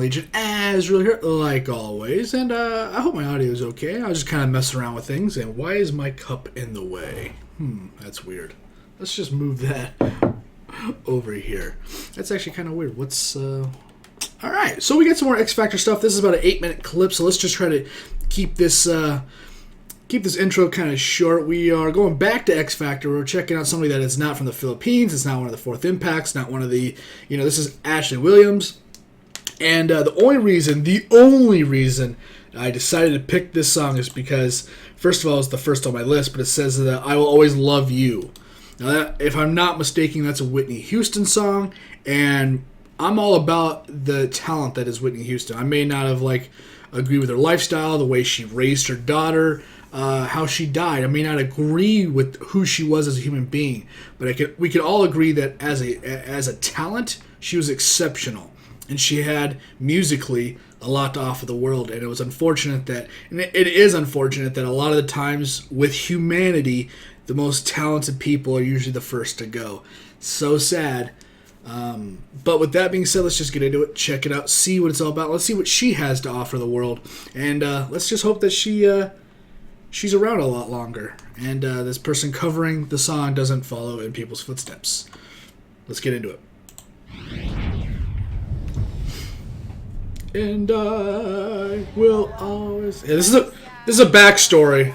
Legion, as real here, like always, and I hope my audio is okay. I was just kind of messing around with things, and why is my cup in the way? That's weird. Let's just move that over here. That's actually kind of weird. What's, Alright, so we got some more X Factor stuff. This is about an 8-minute clip, so let's just try to keep this intro kind of short. We are going back to X Factor. We're checking out somebody that is not from the Philippines. It's not one of the Fourth Impacts, not one of the, this is Ashley Williams. And the only reason I decided to pick this song is because, first of all, it's the first on my list, but it says that I Will Always Love You. Now, that, if I'm not mistaken, that's a Whitney Houston song, and I'm all about the talent that is Whitney Houston. I may not have, agree with her lifestyle, the way she raised her daughter, how she died. I may not agree with who she was as a human being, but we could all agree that as a talent, she was exceptional. And she had, musically, a lot to offer the world. And it was unfortunate that, and it is unfortunate that a lot of the times with humanity, the most talented people are usually the first to go. So sad. But with that being said, let's just get into it, check it out, see what it's all about. Let's see what she has to offer the world. And let's just hope that she's around a lot longer. And this person covering the song doesn't follow in people's footsteps. Let's get into it. And I will always... Yeah, this is a backstory.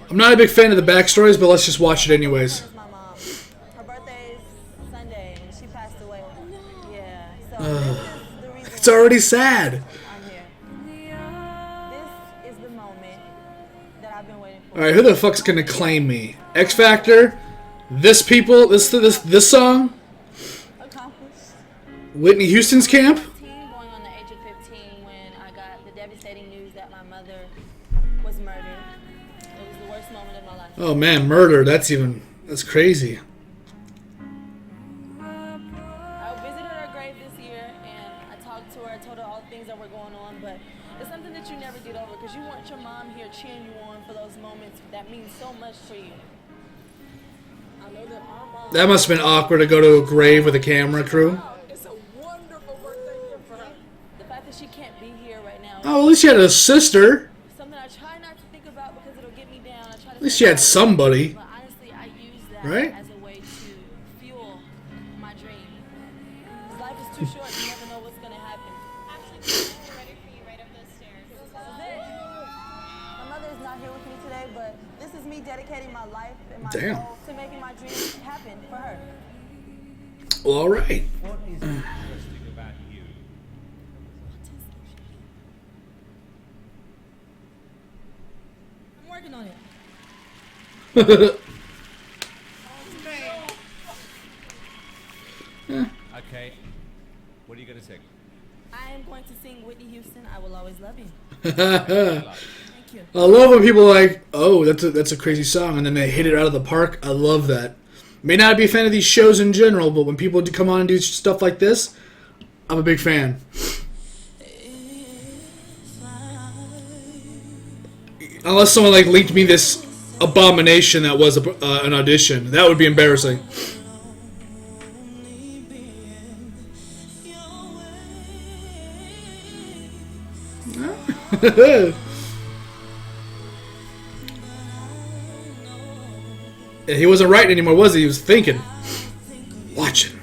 I'm not a big fan of the backstories, but let's just watch it anyways. My mom. Her birthday's Sunday, and she passed away. Yeah, so this is the reason It's already sad. I'm here. This is the moment that I've been waiting for. Alright, who the fuck's gonna claim me? X Factor? This people? This song? Accomplished. Whitney Houston's camp? Going on the age of 15 when I got the devastating news that my mother was murdered. It was the worst moment of my life. Oh man, murder. That's crazy. I visited her grave this year and I talked to her. I told her all the things that were going on, but it's something that you never get over because you want your mom here cheering you on for those moments that mean so much for you. I know that our mom... That must have been awkward to go to a grave with a camera crew. It's a wonderful birthday gift for her. The fact that she can't be here right now. Oh, at least she had a sister. Something I try not to think about because it'll get me down. I try to At least she had somebody. But honestly, I use that Right? as a way to fuel my dream. 'Cause life is too short. You never know what's gonna happen. Actually, we're ready for you right up those stairs. This is it. My mother is not here with me today, but this is me dedicating my life and my Damn. soul to making my dream happen for her. Well, alright. What is interesting about you? I'm working on it. Okay. What are you going to sing? I am going to sing Whitney Houston, I Will Always Love You. I Thank you. love when people are like, oh, that's a crazy song, and then they hit it out of the park. I love that. May not be a fan of these shows in general, but when people do come on and do stuff like this, I'm a big fan. Unless someone linked me this abomination that was an audition, that would be embarrassing. Yeah, he wasn't writing anymore, was he? He was thinking. Watching.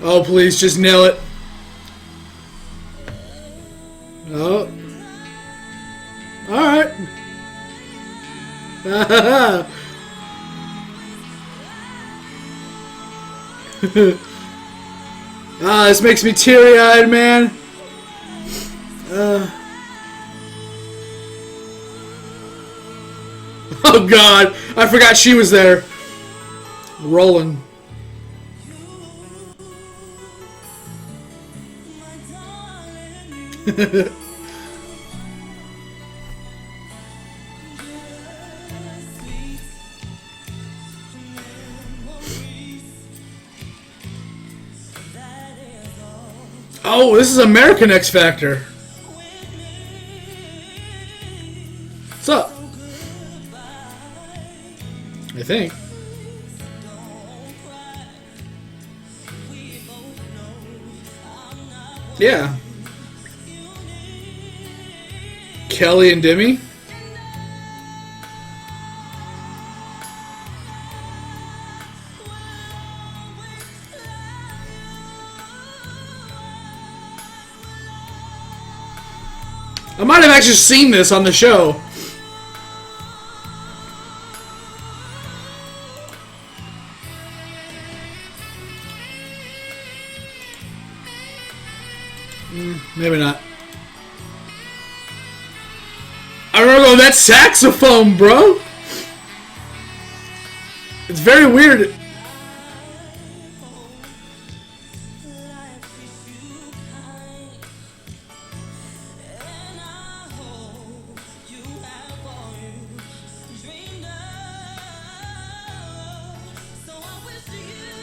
Oh, please, just nail it. Oh. Alright. This makes me teary-eyed, man. Oh God, I forgot she was there. Rolling. Oh, this is American X Factor. What's up? I think. Yeah. Kelly and Demi? I might have actually seen this on the show. Maybe not. I remember that saxophone, bro. It's very weird.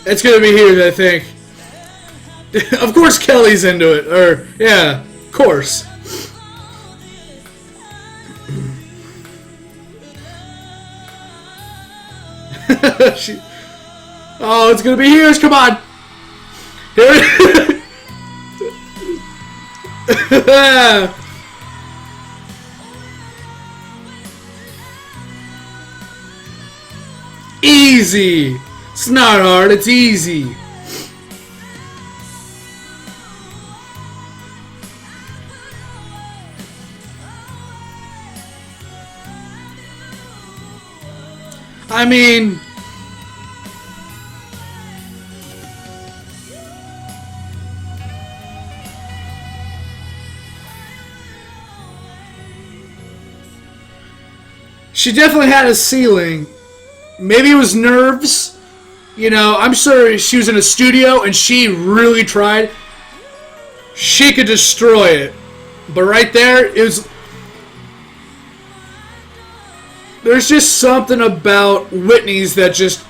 It's gonna be here, I think. Of course Kelly's into it. Or, yeah, of course. Oh, it's gonna be here. Come on. Here it Easy. It's not hard. It's easy. I mean, she definitely had a ceiling. Maybe it was nerves. You know, I'm sure she was in a studio and she really tried. She could destroy it. But right there, it was... There's just something about Whitney's that just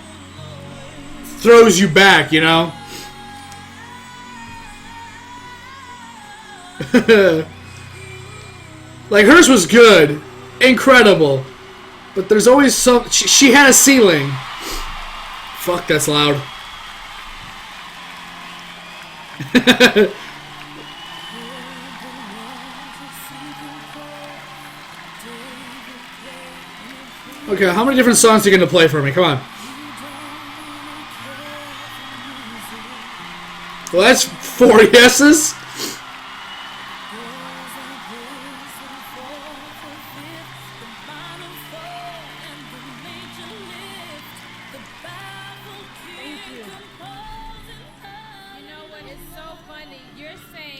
throws you back, you know? Like, hers was good. Incredible. But there's always some... She had a ceiling. Fuck, that's loud. Okay, how many different songs are you going to play for me? Come on. Well, that's 4 yeses.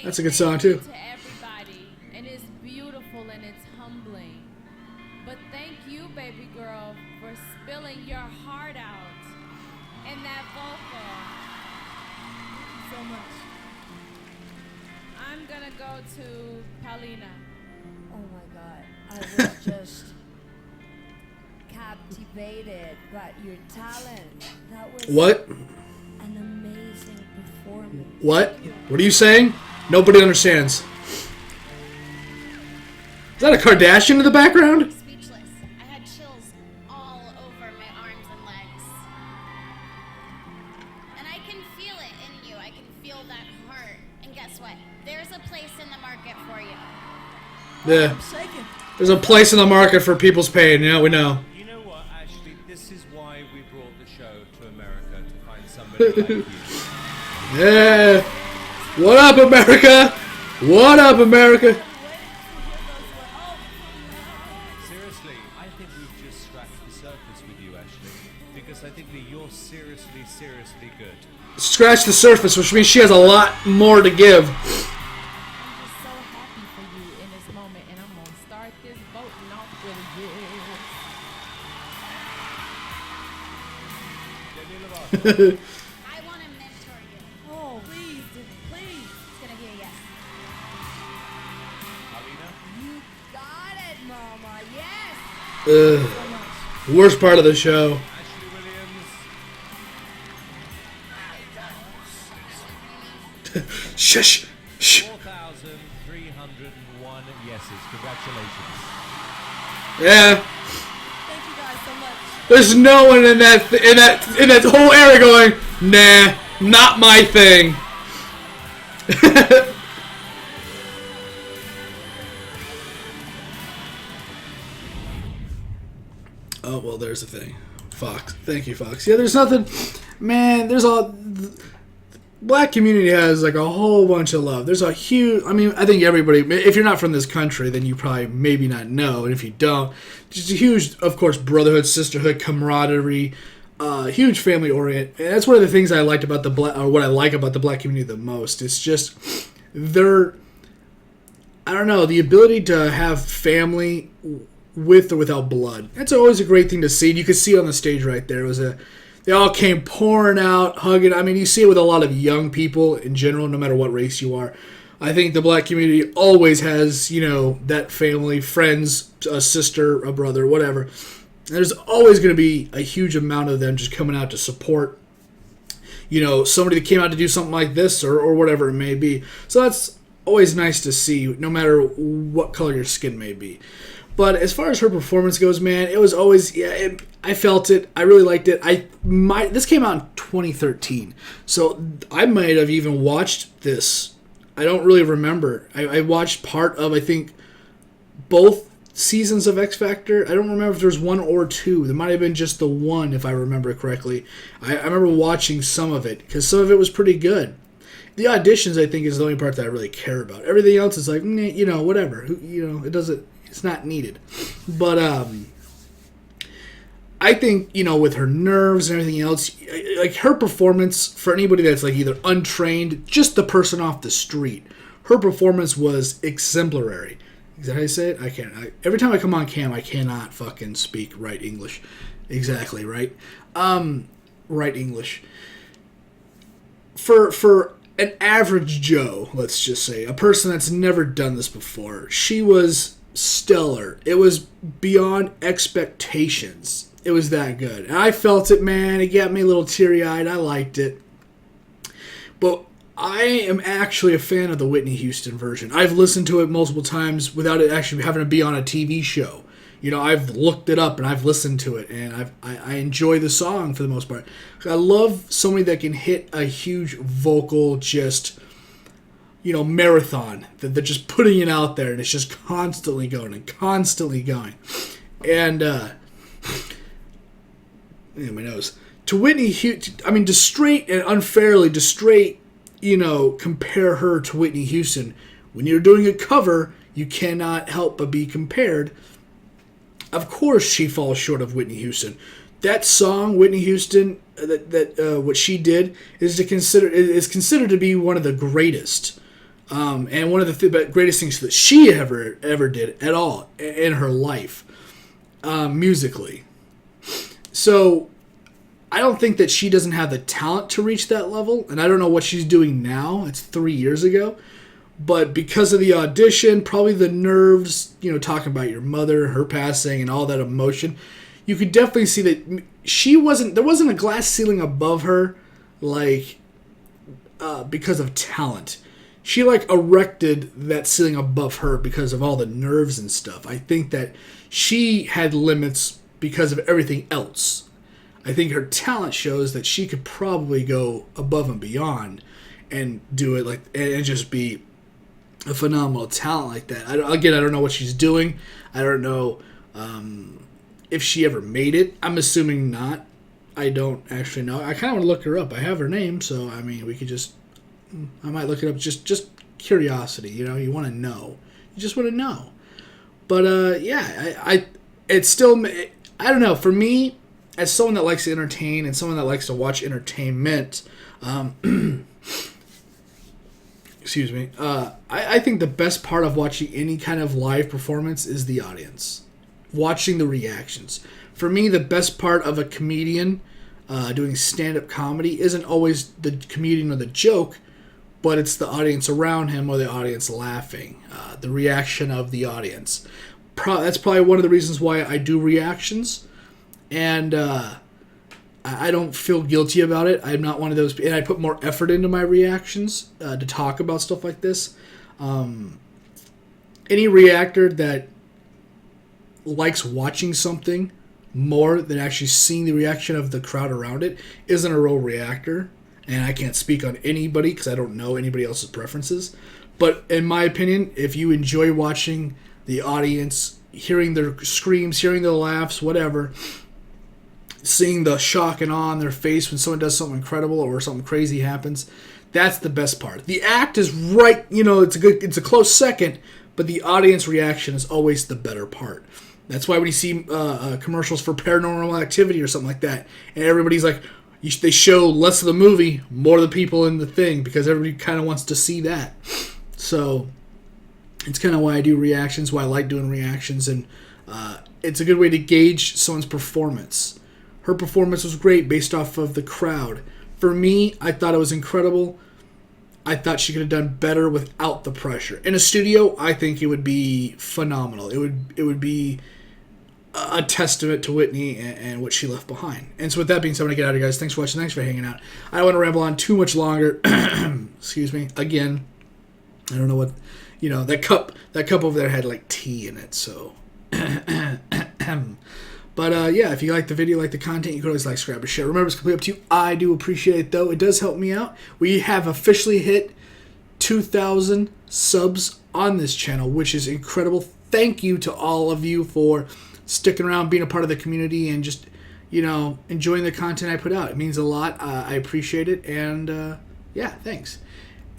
That's a good song too. To everybody, and it's beautiful and it's humbling. But thank you, baby girl, for spilling your heart out in that vocal. So much. I'm gonna go to Paulina. Oh my God, I was just captivated by your talent. That was What? an amazing performance. What? What are you saying? Nobody understands. Is that a Kardashian in the background? Speechless. I had chills all over my arms and legs. And I can feel it in you. I can feel that heart. And guess what? There's a place in the market for you. Yeah. There's a place in the market for people's pain. Yeah, we know. You know what, Ashley? This is why we brought the show to America, to find somebody like you. Yeah. What up, America? What up, America? Seriously, I think we've just scratched the surface with you, Ashley. Because I think that you're seriously, seriously good. Scratch the surface, which means she has a lot more to give. I'm just so happy for you in this moment, and I'm gonna start this voting off with a yes. I want to mentor you. Oh, please, please. It's going to be a yes. Alina? You got it, Mama. Yes. Worst part of the show. Ashley Williams? Shush. Shh. 4,301 yeses. Congratulations. Yeah. Thank you guys so much. There's no one in that whole area going, nah, not my thing. Oh, well, there's the thing. Fox. Thank you, Fox. Yeah, there's nothing... Man, there's all... Black community has, like, a whole bunch of love. There's a huge... I mean, I think everybody... If you're not from this country, then you probably maybe not know. And if you don't, just a huge, of course, brotherhood, sisterhood, camaraderie, huge family orient. And that's one of the things I liked about the black... Or what I like about the black community the most. It's just... They're... I don't know. The ability to have family... with or without blood. That's always a great thing to see. You could see it on the stage right there. They all came pouring out, hugging. I mean, you see it with a lot of young people in general, no matter what race you are. I think the black community always has, that family, friends, a sister, a brother, whatever. There's always going to be a huge amount of them just coming out to support, somebody that came out to do something like this or whatever it may be. So that's always nice to see, no matter what color your skin may be. But as far as her performance goes, man, it was always, I felt it. I really liked it. This came out in 2013, so I might have even watched this. I don't really remember. I watched part of, I think, both seasons of X Factor. I don't remember if there's one or two. There might have been just the one, if I remember correctly. I remember watching some of it, because some of it was pretty good. The auditions, I think, is the only part that I really care about. Everything else is like, whatever. It doesn't... It's not needed. But I think, with her nerves and everything else, like her performance, for anybody that's like either untrained, just the person off the street, her performance was exemplary. Is that how you say it? I can't. Every time I come on cam, I cannot fucking speak right English. Exactly, right? Right English. For an average Joe, let's just say, a person that's never done this before, she was... stellar. It was beyond expectations. It was that good. And I felt it, man. It got me a little teary-eyed. I liked it. But I am actually a fan of the Whitney Houston version. I've listened to it multiple times without it actually having to be on a TV show. I've looked it up and I've listened to it, and I enjoy the song for the most part. I love somebody that can hit a huge vocal just... marathon that they're just putting it out there, and it's just constantly going and constantly going. And my nose to Whitney Houston. I mean, unfairly compare her to Whitney Houston. When you're doing a cover, you cannot help but be compared. Of course, she falls short of Whitney Houston. That song, Whitney Houston, what she did is considered to be one of the greatest. And one of the greatest things that she ever did at all in her life, musically. So I don't think that she doesn't have the talent to reach that level, and I don't know what she's doing now. It's 3 years ago. But because of the audition, probably the nerves, talking about your mother, her passing, and all that emotion, you could definitely see that there wasn't a glass ceiling above her, because of talent. She erected that ceiling above her because of all the nerves and stuff. I think that she had limits because of everything else. I think her talent shows that she could probably go above and beyond and do it and just be a phenomenal talent like that. I don't know what she's doing. I don't know if she ever made it. I'm assuming not. I don't actually know. I kind of want to look her up. I have her name, so I mean, we could just... I might look it up, just curiosity, you want to know. You just want to know. But, it's still, I don't know, for me, as someone that likes to entertain and someone that likes to watch entertainment, excuse me, I think the best part of watching any kind of live performance is the audience. Watching the reactions. For me, the best part of a comedian doing stand-up comedy isn't always the comedian or the joke, but it's the audience around him or the audience laughing, the reaction of the audience. That's probably one of the reasons why I do reactions, and I don't feel guilty about it. I'm not one of those, and I put more effort into my reactions to talk about stuff like this. Any reactor that likes watching something more than actually seeing the reaction of the crowd around it isn't a real reactor. And I can't speak on anybody because I don't know anybody else's preferences. But in my opinion, if you enjoy watching the audience, hearing their screams, hearing their laughs, whatever, seeing the shock and awe on their face when someone does something incredible or something crazy happens, that's the best part. The act is right, it's a close second, but the audience reaction is always the better part. That's why when you see commercials for Paranormal Activity or something like that, and everybody's like, they show less of the movie, more of the people in the thing, because everybody kind of wants to see that. So it's kind of why I do reactions, why I like doing reactions, and it's a good way to gauge someone's performance. Her performance was great based off of the crowd. For me, I thought it was incredible. I thought she could have done better without the pressure. In a studio, I think it would be phenomenal. It would be a testament to Whitney and what she left behind. And so with that being said, I'm going to get out of here, guys. Thanks for watching. Thanks for hanging out. I don't want to ramble on too much longer. Excuse me. Again, I don't know what, that cup over there had like tea in it, so. But yeah, if you like the video, like the content, you can always like, subscribe, or share. Remember, it's completely up to you. I do appreciate it, though. It does help me out. We have officially hit 2,000 subs on this channel, which is incredible. Thank you to all of you for sticking around, being a part of the community, and just, enjoying the content I put out. It means a lot. I appreciate it. And yeah, thanks.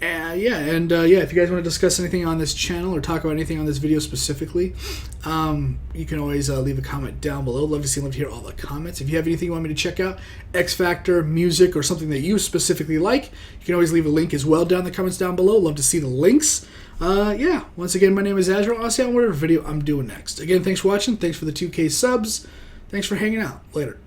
Yeah, if you guys want to discuss anything on this channel or talk about anything on this video specifically, you can always leave a comment down below. Love to see and love to hear all the comments. If you have anything you want me to check out, X Factor, music, or something that you specifically like, you can always leave a link as well down in the comments down below. Love to see the links. Yeah, once again, my name is Azrael. I'll see you on whatever video I'm doing next. Again, thanks for watching. Thanks for the 2K subs. Thanks for hanging out. Later.